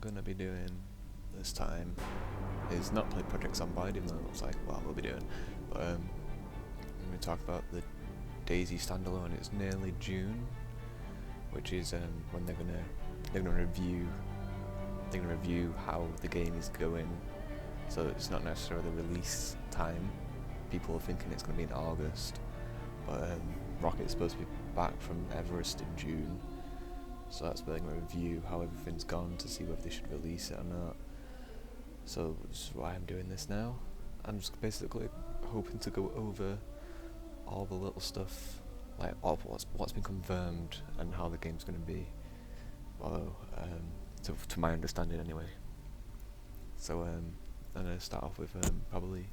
going to be doing this time is not play Project Zomboid, even though it looks like what we'll be doing, but I'm going to talk about the DayZ Standalone. It's nearly June, which is when they're going to review how the game is going. So it's not necessarily the release time. People are thinking it's going to be in August, but Rocket's supposed to be back from Everest in June, so that's where they're going to review how everything's gone to see whether they should release it or not. So this is why I'm doing this now. I'm just basically hoping to go over all the little stuff, like all what's been confirmed and how the game's going to be. Although, to my understanding anyway. So I'm going to start off with probably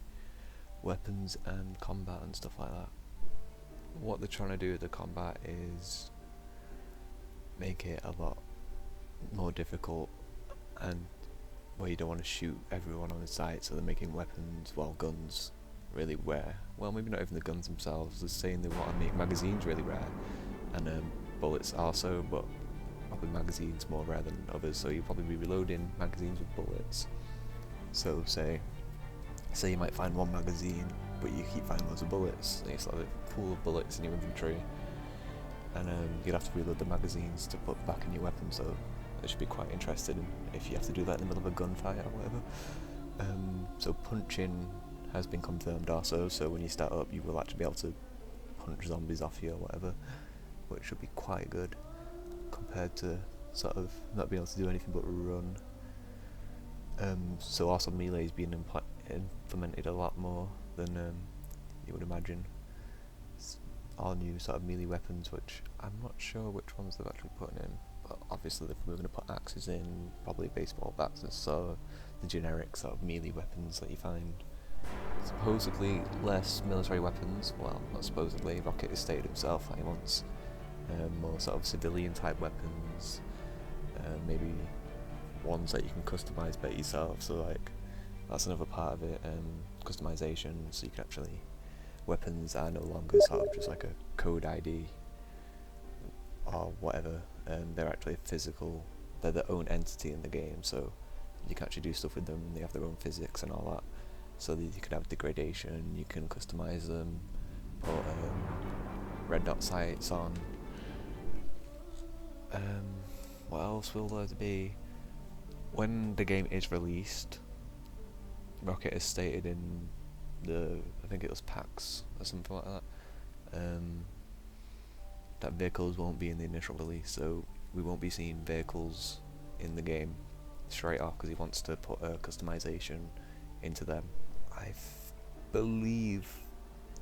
weapons and combat and stuff like that. What they're trying to do with the combat is make it a lot more difficult, and where you don't want to shoot everyone on the site, so they're making weapons, well, guns really rare. Well, maybe not even the guns themselves. They're saying they want to make magazines really rare, and bullets also, but probably magazines more rare than others, so you'll probably be reloading magazines with bullets. So say you might find one magazine, but you keep finding loads of bullets, and it's like a pool of bullets in your inventory, and you'd have to reload the magazines to put back in your weapon, so it should be quite interesting if you have to do that in the middle of a gunfight or whatever. So punching has been confirmed also, so when you start up you will actually be able to punch zombies off you or whatever, which should be quite good compared to sort of not being able to do anything but run. So also melee is being implemented a lot more than you would imagine. It's all new sort of melee weapons, which I'm not sure which ones they've actually put in, but obviously we're going to put axes in, probably baseball bats, and so the generic sort of melee weapons that you find. Supposedly less military weapons, well, not supposedly, Rocket has stated himself that he wants more sort of civilian type weapons, maybe ones that you can customize by yourself, so like that's another part of it, customization, so you can actually, weapons are no longer sort of just like a code ID or whatever, they're actually physical, they're their own entity in the game, so you can actually do stuff with them, they have their own physics and all that, so that you can have degradation, you can customize them, put red dot sights on. What else will there be? When the game is released, Rocket has stated in I think it was PAX or something like that, that vehicles won't be in the initial release, so we won't be seeing vehicles in the game straight off, because he wants to put a customization into them. I believe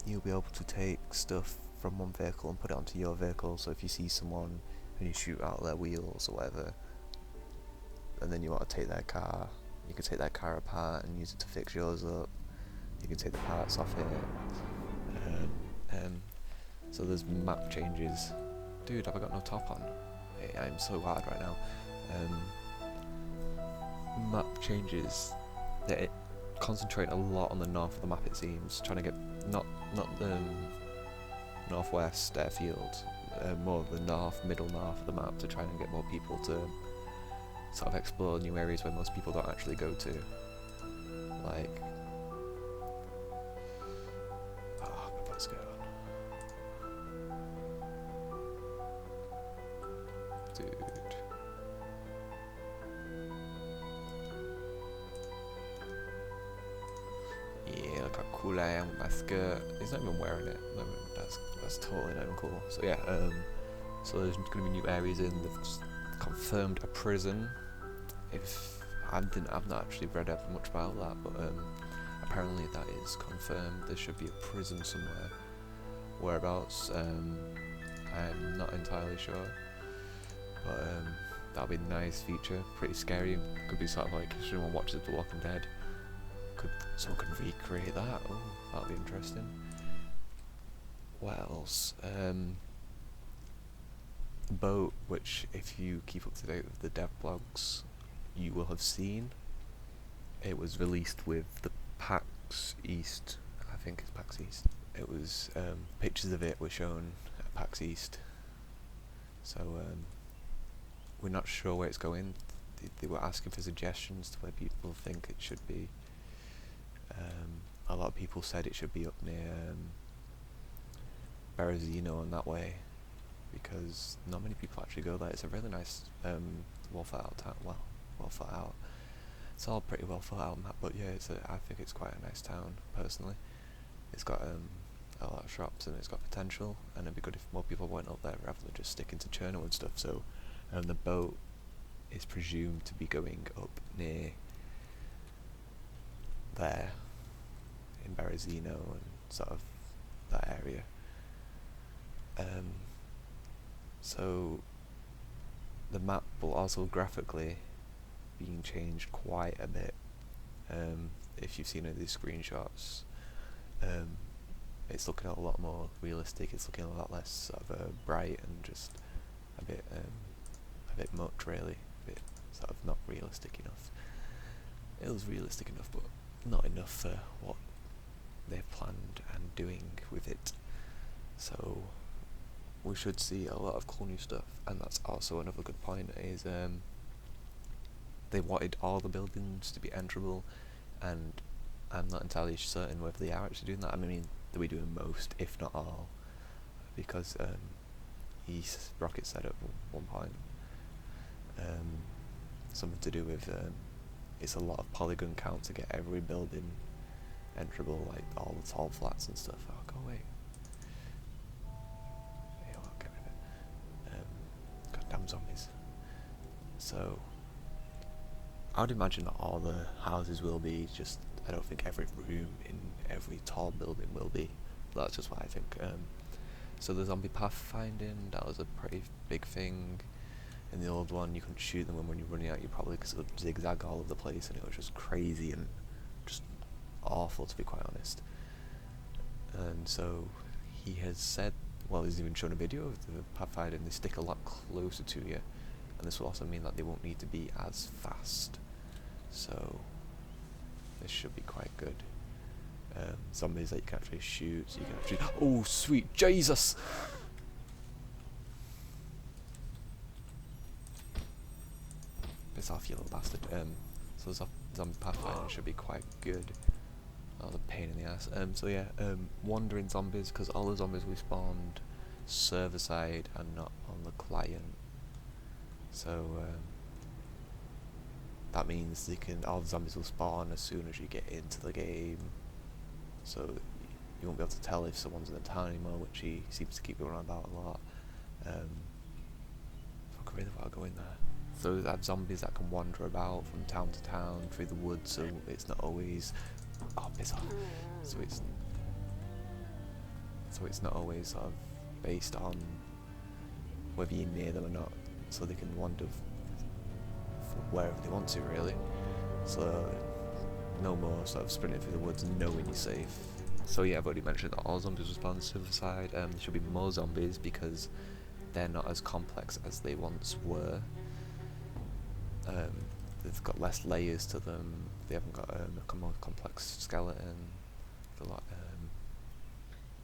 you'll be able to take stuff from one vehicle and put it onto your vehicle, so if you see someone and you shoot out their wheels or whatever, and then you want to take their car, you can take that car apart and use it to fix yours up, you can take the parts off it, so there's map changes. Dude, have I got no top on? I'm so hard right now. Map changes, they concentrate a lot on the north of the map, it seems, trying to get not the northwest airfield, more the middle north of the map, to try and get more people to sort of explore new areas where most people don't actually go to. Like, let's go on. Dude. Yeah, look how cool I am with my skirt. He's not even wearing it. No, that's totally not even cool. So yeah, so there's going to be new areas in. They've confirmed a prison. I've not actually read up much about that, but apparently that is confirmed. There should be a prison somewhere. Whereabouts? I'm not entirely sure, but that'll be a nice feature. Pretty scary. Could be sort of like if someone watches The Walking Dead. Someone can recreate that. Oh, that'll be interesting. What else? The boat, which if you keep up to date with the dev blogs, you will have seen. It was released with the PAX East. I think it's PAX East. It was pictures of it were shown at PAX East. So we're not sure where it's going. they were asking for suggestions to where people think it should be. A lot of people said it should be up near Berezino and that way, because not many people actually go there. It's a really nice, well thought out town. Well thought out. It's all pretty well thought out map, but yeah, I think it's quite a nice town personally. It's got a lot of shops and it's got potential, and it'd be good if more people went up there rather than just sticking to Cherno and stuff. So, the boat is presumed to be going up near there in Berezino and sort of that area. So the map will also graphically being changed quite a bit. If you've seen any of these screenshots, it's looking a lot more realistic. It's looking a lot less sort of bright and just a bit much, really. A bit sort of not realistic enough. It was realistic enough, but not enough for what they've planned and doing with it. So we should see a lot of cool new stuff, and that's also another good point. Is they wanted all the buildings to be enterable, and I'm not entirely certain whether they are actually doing that. I mean, they'll be doing most, if not all, because Rocket said at one point something to do with it's a lot of polygon count to get every building enterable, like all the tall flats and stuff. Oh, go away. Yeah, I'll get rid of it. Goddamn zombies. So I would imagine that all the houses will be, just I don't think every room in every tall building will be. But that's just what I think. So the zombie pathfinding, that was a pretty big thing. In the old one, you couldn't shoot them when you're running out, you probably, because it would zigzag all over the place, and it was just crazy and just awful, to be quite honest. And so he has said, well, he's even shown a video of the pathfinding, they stick a lot closer to you, and this will also mean that they won't need to be as fast. So this should be quite good. Zombies that you can actually shoot, so you can actually, oh sweet Jesus! Piss off, you little bastard. So zombie pathfinding should be quite good. That was a pain in the ass. So yeah, wandering zombies, because all the zombies we spawned server side and not on the client. So that means all the zombies will spawn as soon as you get into the game. So you won't be able to tell if someone's in the town anymore, which he seems to keep going on about a lot. Fuck, I really want to go in there. So they have zombies that can wander about from town to town through the woods, so it's not always, oh piss off. So it's not always sort of based on whether you're near them or not. So they can wander from wherever they want to, really. So no more sort of sprinting through the woods and knowing you're safe. So yeah, I've already mentioned that all zombies will spawn on the silver side. There should be more zombies because they're not as complex as they once were. They've got less layers to them. They haven't got a more complex skeleton. They're a lot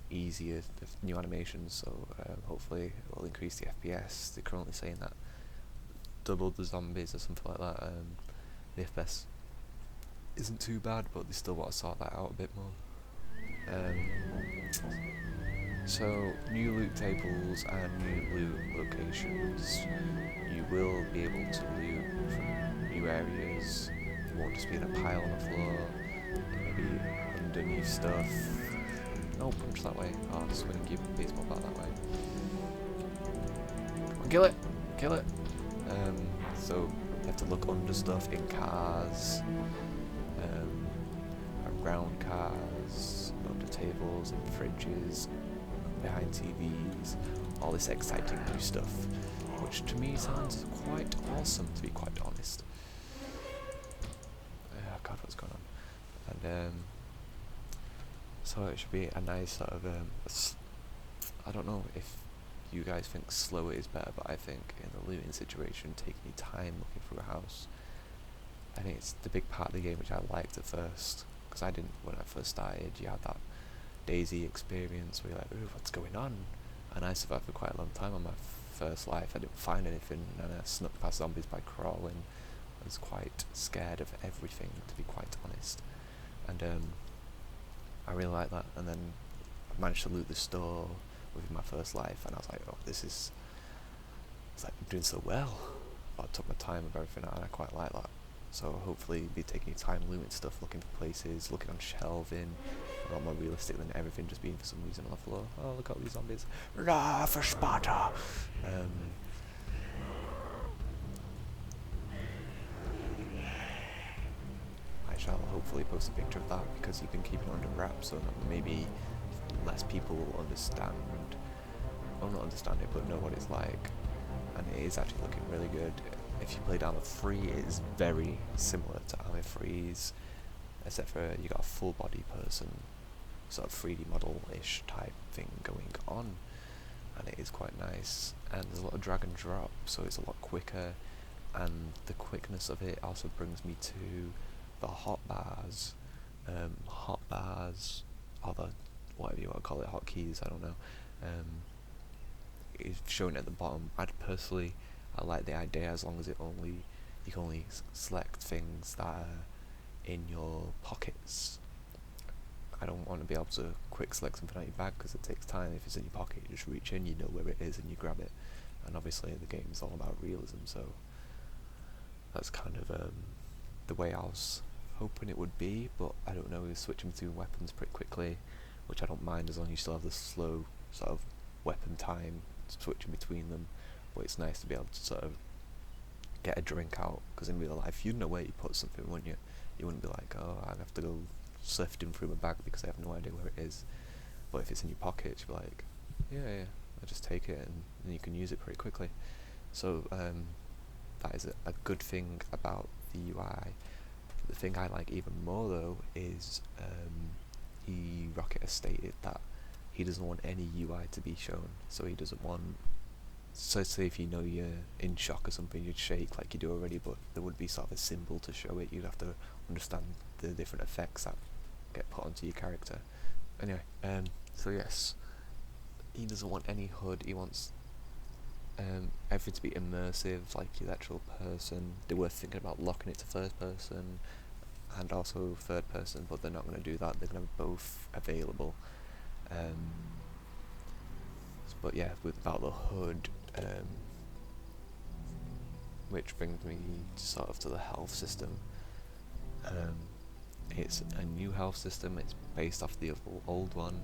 easier. There's new animations, so hopefully it will increase the FPS. They're currently saying that double the zombies or something like that. The FPS isn't too bad, but they still want to sort that out a bit more. So new loot tables and new loot locations. You will be able to loot from new areas. It won't just be in a pile on the floor. It may be underneath stuff. No, punch that way. Oh, swing your baseball bat that way. Kill it! Kill it! So you have to look under stuff in cars, around cars, under tables, in fridges, behind TVs, all this exciting new stuff, which to me sounds quite awesome, to be quite honest. God, what's going on? And so it should be a nice sort of I don't know if you guys think slower is better, but I think in the looting situation, taking your time looking through a house, I think it's the big part of the game which I liked at first, because I didn't when I first started. You had that DayZ experience where you're like, ooh, what's going on? And I survived for quite a long time on my first life. I didn't find anything, and I snuck past zombies by crawling, I was quite scared of everything, to be quite honest. And I really like that. And then I managed to loot the store within my first life, and I was like, oh, it's like I'm doing so well. But I took my time with everything, and I quite like that. So hopefully be taking your time looting stuff, looking for places, looking on shelving, a lot more realistic than everything just being for some reason on the floor. Oh, look at all these zombies. Rah, for Sparta! I shall hopefully post a picture of that, because you've been keeping it under wraps so that maybe less people will understand, well, not understand it, but know what it's like. And it is actually looking really good. If you played Arma 3, it is very similar to Arma 3's, except for you got a full body person, sort of 3D model-ish type thing going on, and it is quite nice. And there's a lot of drag and drop, so it's a lot quicker, and the quickness of it also brings me to the hotbars, or the, whatever you want to call it, hotkeys, I don't know. It's shown at the bottom. I like the idea, as long as you can only select things that are in your pockets. I don't want to be able to quick select something out your bag, because it takes time. If it's in your pocket, you just reach in, you know where it is, and you grab it. And obviously the game is all about realism, so that's kind of the way I was hoping it would be. But I don't know, switching between weapons pretty quickly, which I don't mind as long as you still have the slow sort of weapon time switching between them. But it's nice to be able to sort of get a drink out, because in real life you'd know where you put something, wouldn't you? You wouldn't be like, oh, I have to go sifting through my bag because I have no idea where it is. But if it's in your pocket, you'd be like, yeah, I just take it, and you can use it pretty quickly. So that is a good thing about the UI. The thing I like even more though is Rocket has stated that he doesn't want any UI to be shown. So he doesn't want, so say if you know you're in shock or something, you'd shake like you do already, but there would be sort of a symbol to show it. You'd have to understand the different effects that get put onto your character. Anyway, so yes, he doesn't want any HUD. He wants everything to be immersive, like the actual person. They were thinking about locking it to first person and also third person, but they're not going to do that. They're going to have both available. But yeah, without the HUD, which brings me sort of to the health system. It's a new health system. It's based off the old one,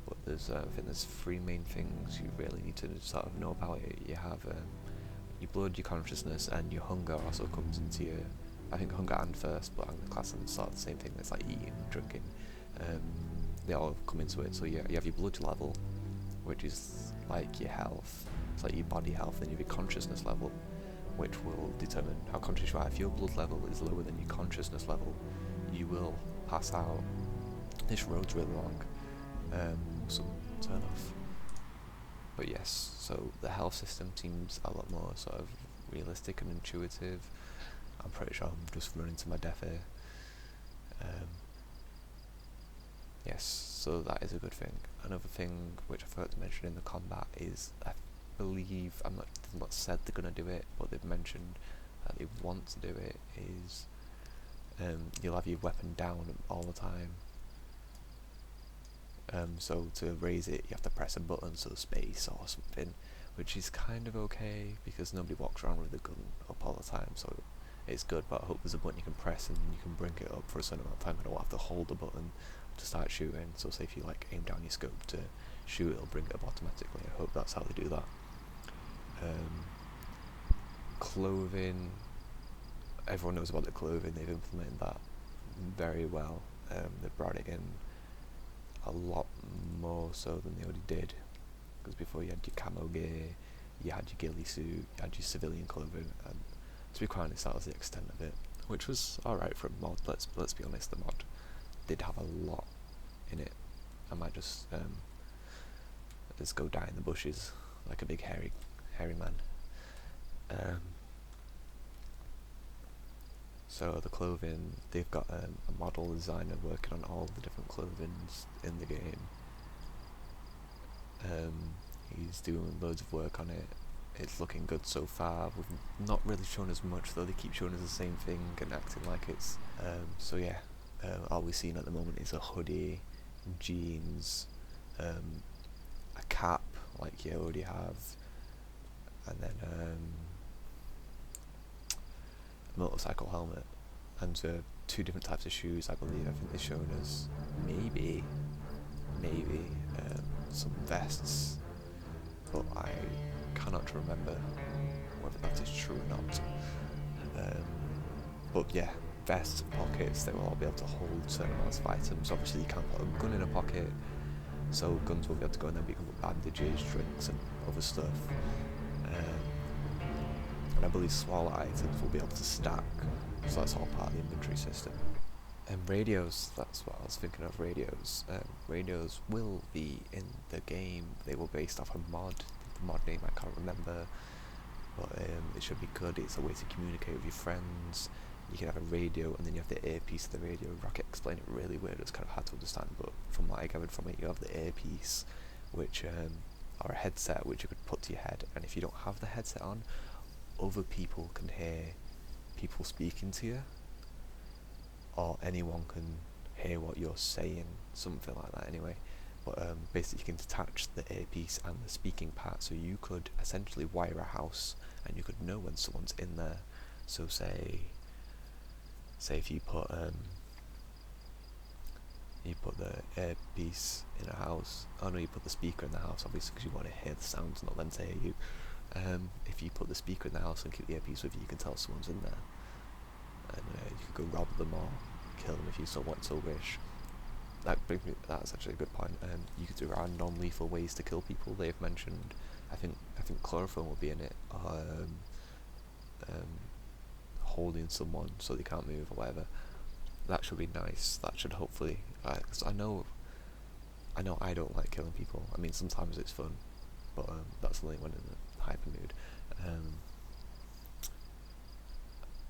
but there's I think there's three main things you really need to sort of know about it. You have your blood, your consciousness, and your hunger also comes into your. I think hunger and thirst, but I'm gonna class them sort of the same thing. It's like eating, drinking. They all come into it. So you have your blood level, which is like your health. It's like your body health, and you have your consciousness level, which will determine how conscious you are. If your blood level is lower than your consciousness level, you will pass out. This road's really long, so turn off. But yes, so the health system seems a lot more sort of realistic and intuitive. I'm pretty sure I'm just running to my death here. Yes, so that is a good thing. Another thing which I forgot to mention in the combat is, I believe, they've not said they're going to do it, but they've mentioned that they want to do it, is you'll have your weapon down all the time. So to raise it, you have to press a button, so space or something, which is kind of okay, because nobody walks around with a gun up all the time, so it's good. But I hope there's a button you can press and you can bring it up for a certain amount of time. I don't have to hold the button to start shooting, so say if you like aim down your scope to shoot, it'll bring it up automatically. I hope that's how they do that. Clothing, everyone knows about the clothing. They've implemented that very well. They brought it in a lot more so than they already did, because before you had your camo gear, you had your ghillie suit, you had your civilian clothing, and to be quite honest, that was the extent of it, which was alright for a mod. Let's be honest, the mod did have a lot in it. I might just go die in the bushes like a big hairy man. So the clothing, they've got a model designer working on all the different clothings in the game. He's doing loads of work on it. it's looking good so far. We've not really shown us much though. They keep showing us the same thing and acting like it's so yeah. All we've seen at the moment is a hoodie, jeans, a cap like you already have, and then a motorcycle helmet, and 2 different types of shoes, I believe. I think they've shown us maybe some vests, but I cannot remember whether that is true or not. But yeah, vests, pockets, they will all be able to hold certain amounts of items. Obviously you can't put a gun in a pocket, so guns will be able to go in there, but you can put bandages, drinks and other stuff. And I believe smaller items will be able to stack, so that's all part of the inventory system. And radios, that's what I was thinking of, radios. Radios will be in the game. They were based off a mod. The mod name I can't remember, but it should be good. It's a way to communicate with your friends. You can have a radio and then you have the earpiece of the radio. Rocket explained it really weird, it's kind of hard to understand, but from what I gathered from it, you have the earpiece, which or a headset which you could put to your head, and if you don't have the headset on, other people can hear people speaking to you, or anyone can hear what you're saying, something like that anyway. But basically you can detach the earpiece and the speaking part, so you could essentially wire a house and you could know when someone's in there. So say if you put the earpiece in a house, you put the speaker in the house, obviously because you want to hear the sounds, not them to hear you. If you put the speaker in the house and keep the earpiece with you, you can tell someone's in there, and you could go rob them or kill them if you so want, so wish. That's actually a good point. You could do non-lethal ways to kill people. They've mentioned, I think chloroform will be in it, holding someone so they can't move or whatever. That should be nice. That should hopefully, because I know I don't like killing people. I mean, sometimes it's fun, but that's only when in a hyper mood.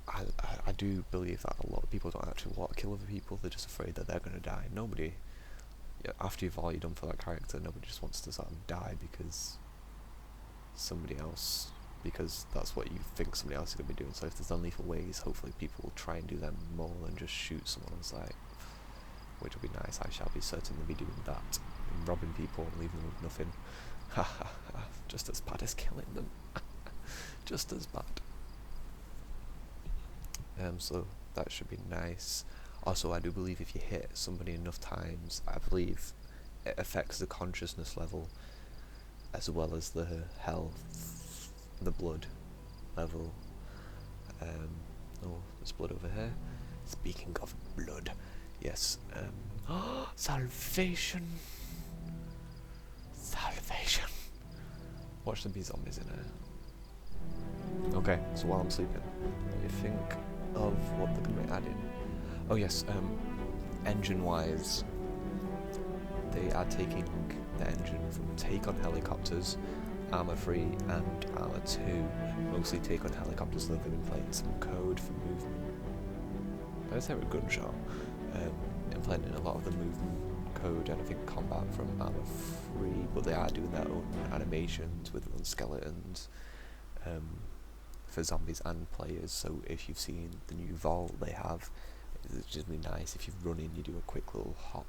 I do believe that a lot of people don't actually want to kill other people. They're just afraid that they're going to die. Nobody, after you've all done for that character, nobody just wants to sort of die because that's what you think somebody else is going to be doing. So if there's non-lethal ways, hopefully people will try and do them more than just shoot someone on sight, which will be nice. I shall be certainly be doing that, robbing people and leaving them with nothing. Just as bad as killing them. Just as bad. So that should be nice. Also, I do believe if you hit somebody enough times, I believe it affects the consciousness level as well as the health, the blood level. There's blood over here. Speaking of blood, yes. Salvation. Watch there be zombies in here. Okay, so while I'm sleeping, let me think of what they're going to be adding. Oh yes, engine-wise, they are taking the engine from take on helicopters, armor 3 and armor 2. Mostly take on helicopters, though they've been playing some code for movement. Did I say a gunshot? Implementing a lot of the movement code and I think combat from armor 3, but they are doing their own animations with their own skeletons for zombies and players. So if you've seen the new vault they have, it's just be nice if you run in, you do a quick little hop,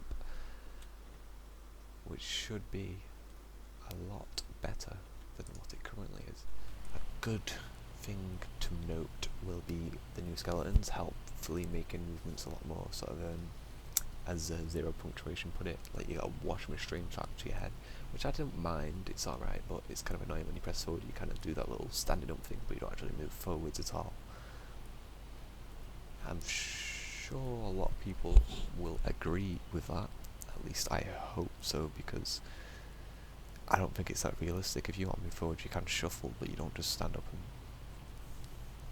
which should be a lot better than what it currently is. A good thing to note will be the new skeletons, helpfully making movements a lot more sort of as Zero Punctuation put it, like you got a washing machine strapped to your head, which I don't mind, it's alright, but it's kind of annoying when you press forward, you kind of do that little standing up thing, but you don't actually move forwards at all. I'm sure a lot of people will agree with that, at least I hope so, because I don't think it's that realistic. If you want to move forward, you can shuffle, but you don't just stand up and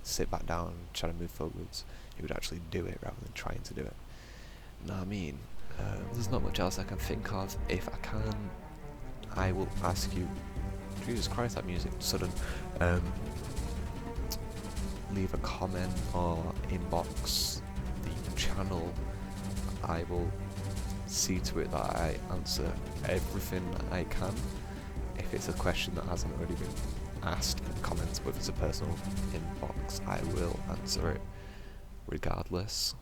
sit back down and try to move forwards. You would actually do it rather than trying to do it. Know what I mean? There's not much else I can think of. If I can, I will ask you. Jesus Christ, that music sudden. Leave a comment or inbox the channel. I will see to it that I answer everything I can. If it's a question that hasn't already been asked in the comments, but if it's a personal inbox, I will answer it regardless.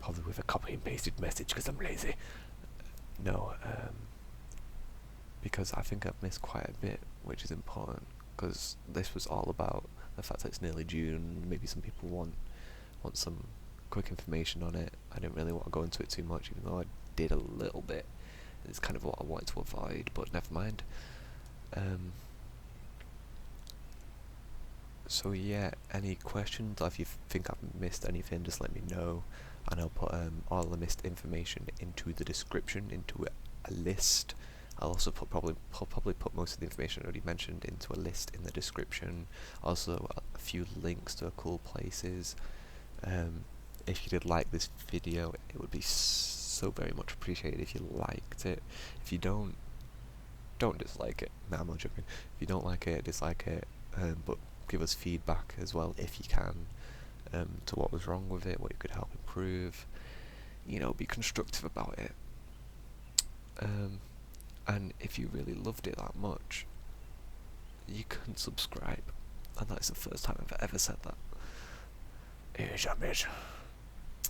Probably with a copy and pasted message because I'm lazy. No, because I think I've missed quite a bit, which is important, because this was all about the fact that it's nearly June. Maybe some people want some quick information on it. I didn't really want to go into it too much, even though I did a little bit. It's kind of what I wanted to avoid, but never mind. So yeah, any questions, or if you think I've missed anything, just let me know, and I'll put all the missed information into the description, into a list. I'll also probably put most of the information I already mentioned into a list in the description. Also a few links to cool places. If you did like this video, it would be so very much appreciated if you liked it. If you don't dislike it. Nah, I'm not joking. If you don't like it, dislike it, but give us feedback as well if you can, to what was wrong with it, what you could help improve. You know, be constructive about it. And if you really loved it that much, you can subscribe. And that's the first time I've ever said that.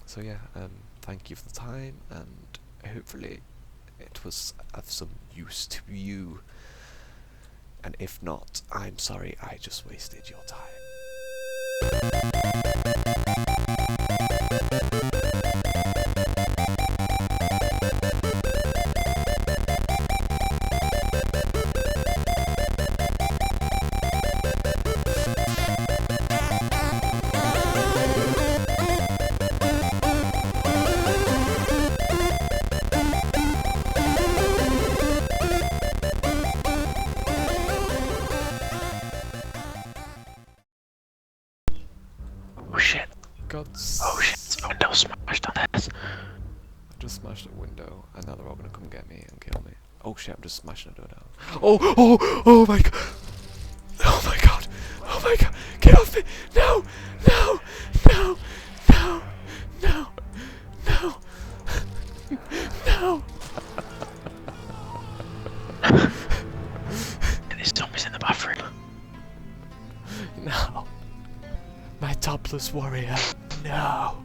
So yeah, thank you for the time, and hopefully it was of some use to you. And if not, I'm sorry, I just wasted your time. Oh shit. God's Oh shit, the window smashed on this. I just smashed a window, and now they're all gonna come get me and kill me. Oh shit, I'm just smashing a door down. Oh my god! Oh my god! Oh my god! Get off me! No! No! No! No! No! No! No! There's zombies in the bathroom. No! My topless warrior! No!